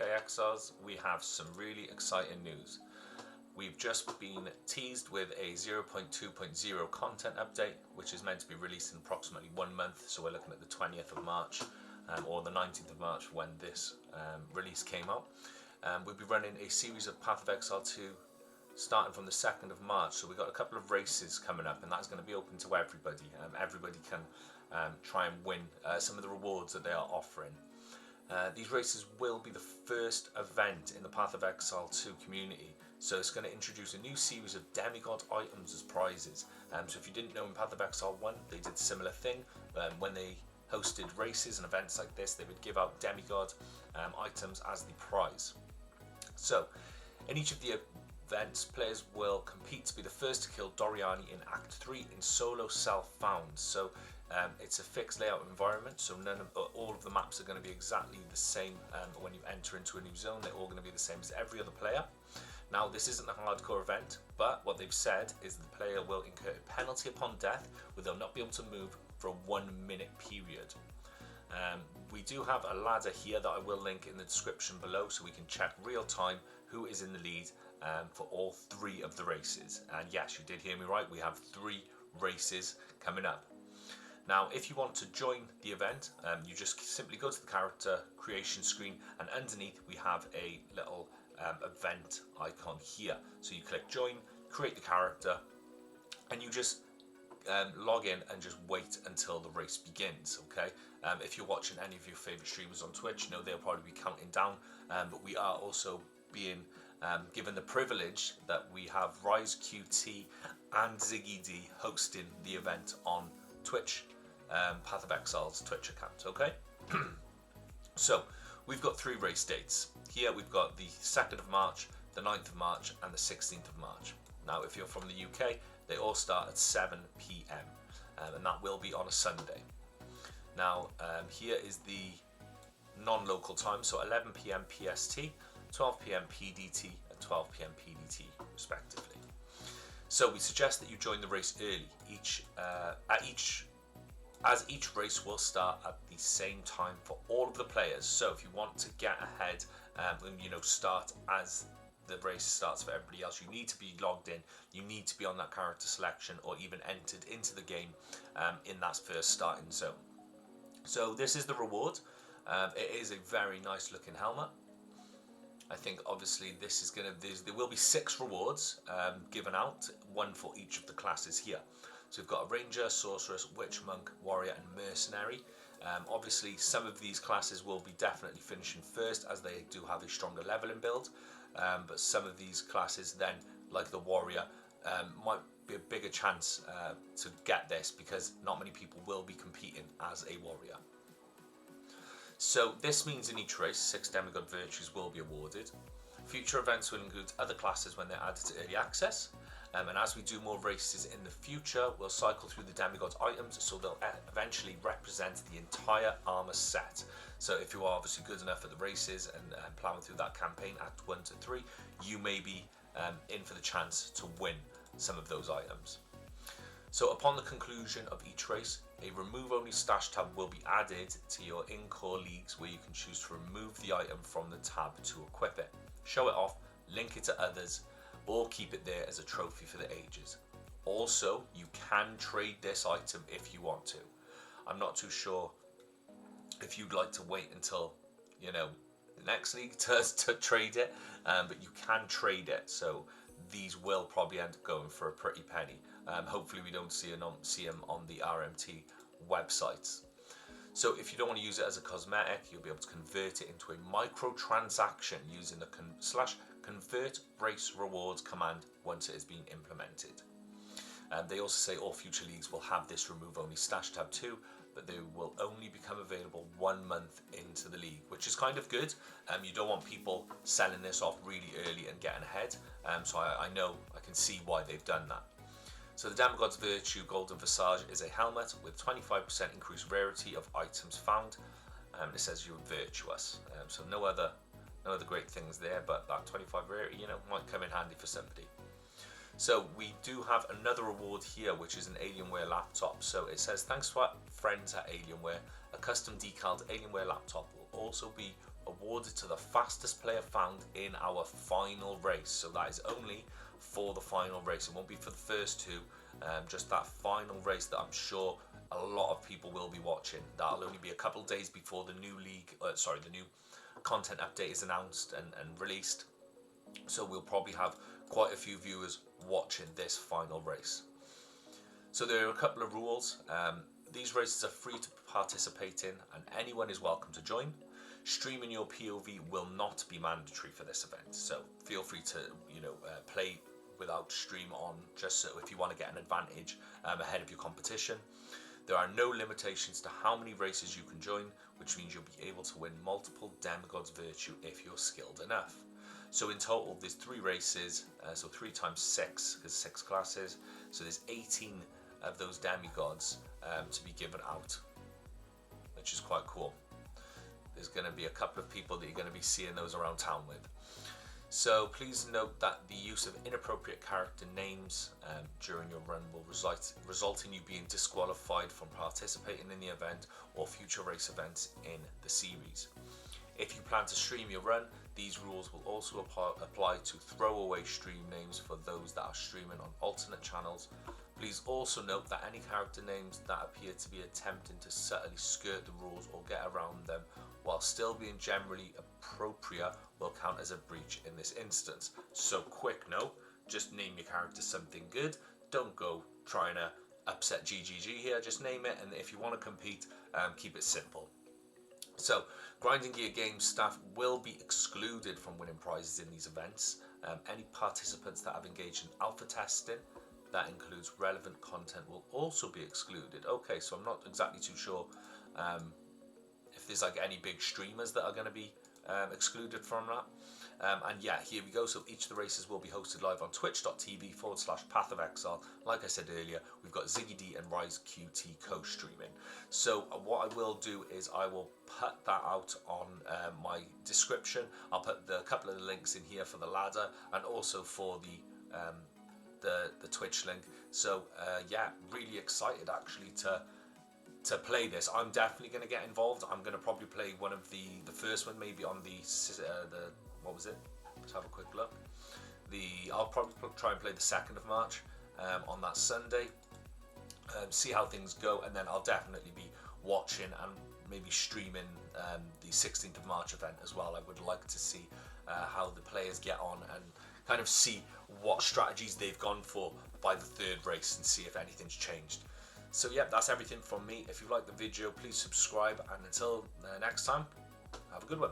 Today Exiles, we have some really exciting news. We've just been teased with a 0.2.0 content update, which is meant to be released in approximately 1 month. So we're looking at the 20th of March or the 19th of March when this release came out. We'll be running a series of Path of Exile 2 starting from the 2nd of March. So we've got a couple of races coming up, and that's going to be open to everybody. Everybody can try and win some of the rewards that they are offering. These races will be the first event in the Path of Exile 2 community, so it's going to introduce a new series of demigod items as prizes. So if you didn't know, in Path of Exile 1 they did a similar thing. When they hosted races and events like this, they would give out demigod items as the prize. So in each of the events, players will compete to be the first to kill Doriani in Act 3 in solo self-found. So it's a fixed layout environment, so all of the maps are going to be exactly the same when you enter into a new zone. They're all going to be the same as every other player. Now, this isn't a hardcore event, but what they've said is the player will incur a penalty upon death, where they'll not be able to move for a 1 minute period. We do have a ladder here that I will link in the description below, so we can check real time who is in the lead for all 3 of the races. And yes, you did hear me right, we have 3 races coming up. Now, if you want to join the event, you just simply go to the character creation screen, and underneath we have a little event icon here. So you click join, create the character, and you just log in and just wait until the race begins. Okay, if you're watching any of your favorite streamers on Twitch, you know they'll probably be counting down, but we are also being given the privilege that we have Rise QT and Ziggy D hosting the event on Twitch, Path of Exile's Twitch account. Okay, so we've got 3 race dates here. We've got the 2nd of March, the 9th of March, and the 16th of March. Now, if you're from the UK, they all start at 7 PM, and that will be on a Sunday. Now, here is the non-local time, so 11 PM PST, 12 PM PDT, and 12 PM PDT, respectively. So we suggest that you join the race early. As each race will start at the same time for all of the players. So if you want to get ahead and start as the race starts for everybody else, you need to be logged in, you need to be on that character selection, or even entered into the game in that first starting zone. So this is the reward. It is a very nice looking helmet. I think obviously this is there will be 6 rewards given out, 1 for each of the classes here. So we've got a ranger, sorceress, witch, monk, warrior, and mercenary. Obviously some of these classes will be definitely finishing first, as they do have a stronger leveling build, but some of these classes then, like the warrior, might be a bigger chance to get this, because not many people will be competing as a warrior. So this means in each race 6 demigod virtues will be awarded. Future events will include other classes when they're added to early access, and as we do more races in the future, we'll cycle through the demigod items, so they'll eventually represent the entire armor set. So if you are obviously good enough at the races and plowing through that campaign, Act 1 to 3, you may be in for the chance to win some of those items. So upon the conclusion of each race, a remove only stash tab will be added to your in-core leagues, where you can choose to remove the item from the tab to equip it, show it off, link it to others, or keep it there as a trophy for the ages. Also, you can trade this item if you want to. I'm not too sure if you'd like to wait until the next league to trade it, but you can trade it. So these will probably end up going for a pretty penny. Hopefully we don't see them on the RMT websites. So if you don't want to use it as a cosmetic, you'll be able to convert it into a microtransaction using the convert race rewards command once it has been implemented. They also say all future leagues will have this remove only stash tab too, but they will only become available 1 month into the league, which is kind of good. You don't want people selling this off really early and getting ahead, so I can see why they've done that. So the Demigod's Virtue Golden Visage is a helmet with 25% increased rarity of items found. It says you're virtuous, so no other great things there, but that 25 rarity might come in handy for somebody. So we do have another reward here, which is an Alienware laptop. So it says, thanks to our friends at Alienware, a custom decaled Alienware laptop will also be awarded to the fastest player found in our final race. So that is only for the final race. It won't be for the first two, just that final race that I'm sure a lot of people will be watching. That'll only be a couple days before the new the new content update is announced and released. So we'll probably have quite a few viewers watching this final race. So there are a couple of rules. These races are free to participate in, and anyone is welcome to join. Streaming your POV will not be mandatory for this event, so feel free to play without stream on, just so if you want to get an advantage ahead of your competition. There are no limitations to how many races you can join, which means you'll be able to win multiple Demigod's Virtue if you're skilled enough. So in total there's 3 races, so 3 times 6, because 6 classes, so there's 18 of those Demigods to be given out, which is quite cool. There's going to be a couple of people that you're going to be seeing those around town with. So please note that the use of inappropriate character names during your run will result in you being disqualified from participating in the event or future race events in the series. If you plan to stream your run, these rules will also apply to throwaway stream names for those that are streaming on alternate channels. Please also note that any character names that appear to be attempting to subtly skirt the rules or get around them while still being generally appropriate will count as a breach in this instance. So quick note, just name your character something good. Don't go trying to upset GGG here, just name it, and if you want to compete, keep it simple. So, Grinding Gear Games staff will be excluded from winning prizes in these events. Any participants that have engaged in alpha testing, that includes relevant content, will also be excluded. Okay, so I'm not exactly too sure if there's like any big streamers that are going to be excluded from that. And yeah, here we go. So each of the races will be hosted live on twitch.tv/Path of Exile. Like I said earlier, we've got Ziggy D and Rise QT co-streaming. So what I will do is I will put that out on my description. I'll put a couple of the links in here for the ladder and also for the Twitch link. So yeah, really excited actually to play this. I'm definitely going to get involved. I'm going to probably play one of the first one, maybe on the what was it? Let's have a quick look. I'll probably try and play the 2nd of March on that Sunday. See how things go, and then I'll definitely be watching and maybe streaming the 16th of March event as well. I would like to see how the players get on and kind of see what strategies they've gone for by the 3rd race and see if anything's changed. So yeah, that's everything from me. If you like the video, please subscribe, and until next time, have a good one.